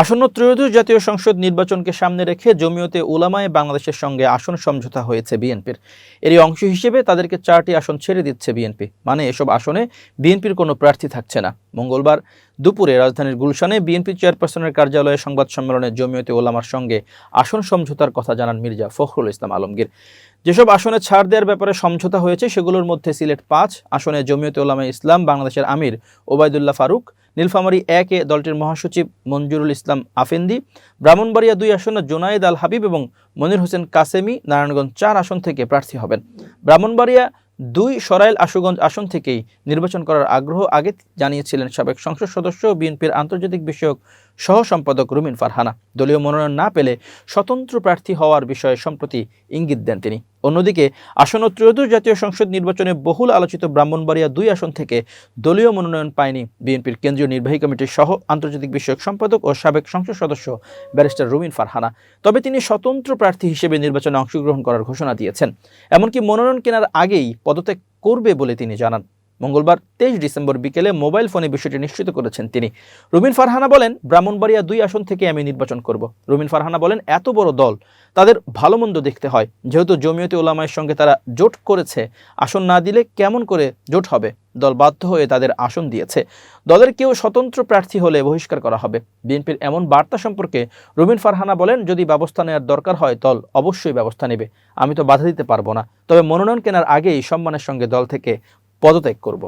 আসন্ন ত্রয়োদশ জাতীয় সংসদ নির্বাচনকে সামনে রেখে জমিয়তে উলামায়ে বাংলাদেশের সঙ্গে আসন সমঝোতা হয়েছে বিএনপির। এরই অংশ হিসেবে তাদেরকে 4টি আসন ছেড়ে দিচ্ছে বিএনপি। মানে এসব আসনে বিএনপির কোনো প্রার্থী থাকছে না। মঙ্গলবার দুপুরে রাজধানীর গুলশানে বিএনপি চেয়ারপারসনের কার্যালয়ে সংবাদ সম্মেলনে জমিয়তে উলামার সঙ্গে আসন সমঝোতার কথা জানান মির্জা ফখরুল ইসলাম আলমগীর। যেসব আসনে ছাড় দেওয়ার ব্যাপারে সমঝোতা হয়েছে সেগুলোর মধ্যে সিলেট 5 আসনে জমিয়তে উলামায়ে ইসলাম বাংলাদেশের আমির ওবায়দুল্লাহ ফারুক, নীলফামারী 1 এ দলটির মহাসচিব মঞ্জুরুল ইসলাম আফেন্দি, ব্রাহ্মণবাড়িয়া 2 আসনে জোনায়েদ আল হাবিব এবং মনির হোসেন কাসেমি নারায়ণগঞ্জ 4 আসন থেকে প্রার্থী হবেন। ব্রাহ্মণবাড়িয়া 2 সরাইল আশুগঞ্জ আসন থেকেই নির্বাচন করার আগ্রহ আগে জানিয়েছিলেন সাবেক সংসদ সদস্য বিএনপির আন্তর্জাতিক বিষয়ক সহ সম্পাদক রুমিন ফারহানা। দলীয় মনোনয়ন না পেলে স্বতন্ত্র প্রার্থী হওয়ার বিষয়ে সম্প্রতি ইঙ্গিত দেন তিনি। অন্যদিকে আসন্ন ত্রয়োদশ জাতীয় সংসদ নির্বাচনে বহুল আলোচিত ব্রাহ্মণবাড়িয়া 2 আসন থেকে দলীয় মনোনয়ন পায়নি বিএনপির কেন্দ্রীয় নির্বাহী কমিটির সহ আন্তর্জাতিক বিষয়ক সম্পাদক ও সাবেক সংসদ সদস্য ব্যারিস্টার রুমিন ফারহানা। তবে তিনি স্বতন্ত্র প্রার্থী হিসেবে নির্বাচনে অংশগ্রহণ করার ঘোষণা দিয়েছেন। এমনকি মনোনয়ন কেনার আগেই পদত্যাগ করবে বলে তিনি জানান। মঙ্গলবার 23 ডিসেম্বর বিকেলে মোবাইল ফোনে বিষয়টি নিশ্চিত করেছেন তিনি। রুমিন ফারহানা বলেন, ব্রাহ্মণবাড়িয়া 2 আসন থেকে আমি নির্বাচন করব। রুমিন ফারহানা বলেন, এত বড় দল, তাদের ভালো মন্দ দেখতে হয়। যেহেতু জমিয়তে উলামায়ের সঙ্গে তারা জোট করেছে, আসন না দিলে কেমন করে জোট হবে? দল বাধ্য হয়ে তাদের আসন দিয়েছে। দলের কেউ স্বতন্ত্র প্রার্থী হলে বহিষ্কার করা হবে। বিএনপির এমন বার্তা সম্পর্কে রুমিন ফারহানা বলেন, যদি ব্যবস্থা নেওয়ার দরকার হয় দল অবশ্যই ব্যবস্থা নেবে। আমি তো বাধা দিতে পারবো না, তবে মনোনয়ন কেনার আগেই সম্মানের সঙ্গে দল থেকে পদত্যাগ করব।